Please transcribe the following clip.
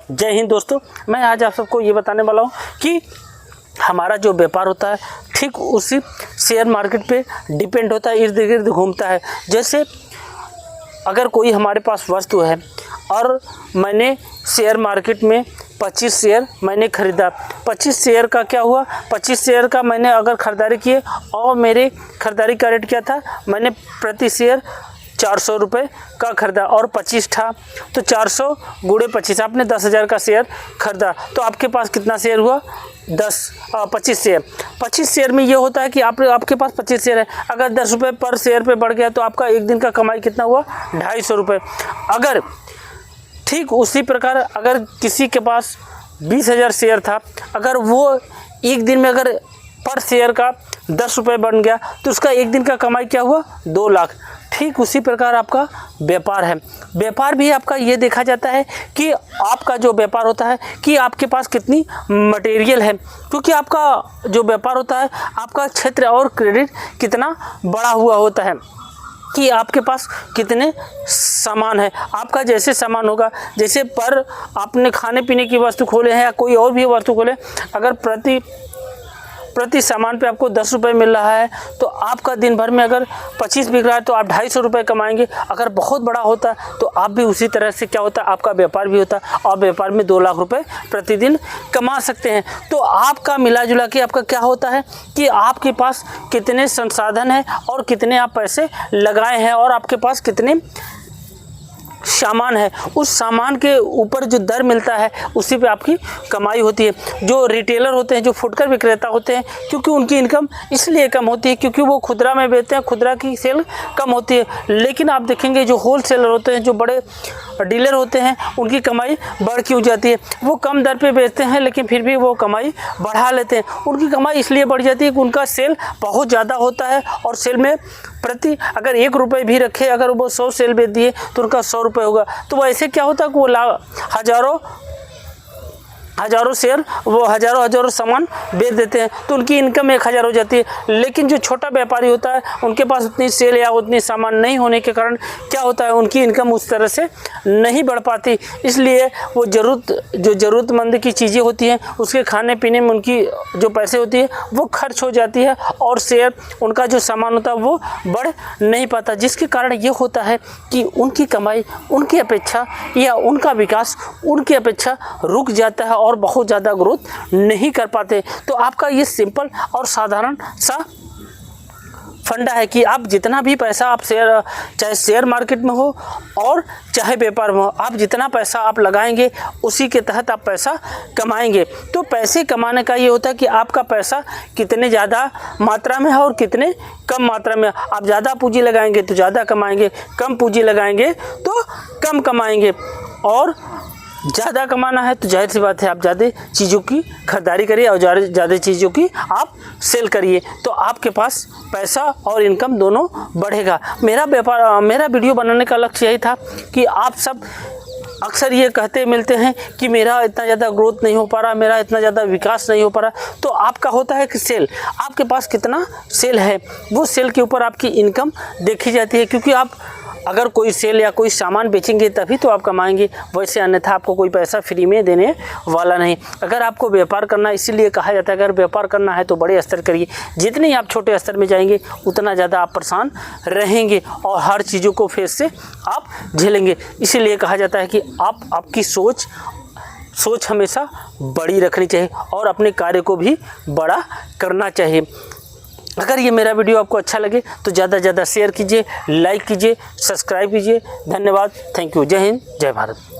जय हिंद दोस्तों, मैं आज आप सबको ये बताने वाला हूँ कि हमारा जो व्यापार होता है ठीक उसी शेयर मार्केट पे डिपेंड होता है, इर्द गिर्द घूमता है। जैसे अगर कोई हमारे पास वस्तु है और मैंने शेयर मार्केट में 25 शेयर मैंने ख़रीदा, 25 शेयर का क्या हुआ, 25 शेयर का मैंने अगर ख़रीदारी किए और मेरे ख़रीदारी का रेट क्या था, मैंने प्रति शेयर 400 रुपये का ख़रीदा और 25 था तो 400 गुणे 25, आपने 10,000 का शेयर ख़रीदा तो आपके पास कितना शेयर हुआ, 25 शेयर। 25 शेयर में ये होता है कि आपके पास 25 शेयर है, अगर 10 रुपये पर शेयर पे बढ़ गया तो आपका एक दिन का कमाई कितना हुआ, 250 रुपये। अगर ठीक उसी प्रकार अगर किसी के पास 20,000 शेयर था, अगर वो एक दिन में अगर पर शेयर का 10 रुपये बन गया तो उसका एक दिन का कमाई क्या हुआ, 2 लाख। ठीक उसी प्रकार आपका व्यापार है। व्यापार भी आपका ये देखा जाता है कि आपका जो व्यापार होता है कि आपके पास कितनी मटेरियल है, क्योंकि आपका जो व्यापार होता है आपका क्षेत्र और क्रेडिट कितना बड़ा हुआ होता है कि आपके पास कितने सामान है। आपका जैसे सामान होगा, जैसे पर आपने खाने पीने की वस्तु खोले हैं या कोई और भी वस्तु खोले, अगर प्रति सामान पे आपको 10 रुपये मिल रहा है तो आपका दिन भर में अगर 25 बिक रहा है तो आप 250 रुपये कमाएंगे। अगर बहुत बड़ा होता है तो आप भी उसी तरह से क्या होता है, आपका व्यापार भी होता है और व्यापार में 2 लाख रुपये प्रतिदिन कमा सकते हैं। तो आपका मिला जुला के आपका क्या होता है कि आपके पास कितने संसाधन हैं और कितने आप पैसे लगाए हैं और आपके पास कितने सामान है, उस सामान के ऊपर जो दर मिलता है उसी पे आपकी कमाई होती है। जो रिटेलर होते हैं, जो फुटकर विक्रेता होते हैं, क्योंकि उनकी इनकम इसलिए कम होती है क्योंकि वो खुदरा में बेचते हैं, खुदरा की सेल कम होती है। लेकिन आप देखेंगे जो होल सेलर होते हैं, जो बड़े डीलर होते हैं, उनकी कमाई बढ़ क्यों जाती है, वो कम दर पे बेचते हैं लेकिन फिर भी वो कमाई बढ़ा लेते हैं। उनकी कमाई इसलिए बढ़ जाती है कि उनका सेल बहुत ज़्यादा होता है और सेल में प्रति अगर 1 रुपये भी रखे, अगर वो 100 सेल बेच दिए तो उनका 100 रुपये होगा। तो वैसे क्या होता है कि वो हज़ारों शेयर वो हज़ारों सामान बेच देते हैं तो उनकी इनकम 1000 हो जाती है। लेकिन जो छोटा व्यापारी होता है उनके पास उतनी सेल या उतनी सामान नहीं होने के कारण क्या होता है, उनकी इनकम उस तरह से नहीं बढ़ पाती। इसलिए वो ज़रूरतमंद की चीज़ें होती हैं उसके खाने पीने में उनकी जो पैसे होती है वो खर्च हो जाती है और शेयर उनका जो सामान होता है वो बढ़ नहीं पाता, जिसके कारण ये होता है कि उनकी कमाई उनकी अपेक्षा या उनका विकास उनकी अपेक्षा रुक जाता है और बहुत ज़्यादा ग्रोथ नहीं कर पाते। तो आपका ये सिंपल और साधारण सा फंडा है कि आप जितना भी पैसा आप चाहे शेयर मार्केट में हो और चाहे व्यापार में हो, आप जितना पैसा आप लगाएंगे उसी के तहत आप पैसा कमाएंगे। तो पैसे कमाने का ये होता है कि आपका पैसा कितने ज़्यादा मात्रा में है और कितने कम मात्रा में। आप ज़्यादा पूंजी लगाएंगे तो ज़्यादा कमाएंगे, कम पूंजी लगाएंगे तो कम कमाएंगे। और ज़्यादा कमाना है तो जाहिर सी बात है आप ज़्यादा चीज़ों की खरीदारी करिए और ज़्यादा चीज़ों की आप सेल करिए, तो आपके पास पैसा और इनकम दोनों बढ़ेगा। मेरा वीडियो बनाने का लक्ष्य यही था कि आप सब अक्सर ये कहते मिलते हैं कि मेरा इतना ज़्यादा ग्रोथ नहीं हो पा रहा, मेरा इतना ज़्यादा विकास नहीं हो पा रहा। तो आपका होता है कि सेल, आपके पास कितना सेल है, वो सेल के ऊपर आपकी इनकम देखी जाती है। क्योंकि आप अगर कोई सेल या कोई सामान बेचेंगे तभी तो आप कमाएंगे, वैसे अन्यथा आपको कोई पैसा फ्री में देने वाला नहीं। अगर आपको व्यापार करना, इसीलिए कहा जाता है अगर व्यापार करना है तो बड़े स्तर करिए, जितने ही आप छोटे स्तर में जाएंगे उतना ज़्यादा आप परेशान रहेंगे और हर चीज़ों को फेस से आप झेलेंगे। इसीलिए कहा जाता है कि आपकी सोच हमेशा बड़ी रखनी चाहिए और अपने कार्य को भी बड़ा करना चाहिए। अगर ये मेरा वीडियो आपको अच्छा लगे तो ज़्यादा से ज़्यादा शेयर कीजिए, लाइक कीजिए, सब्सक्राइब कीजिए। धन्यवाद, थैंक यू। जय हिंद, जय भारत।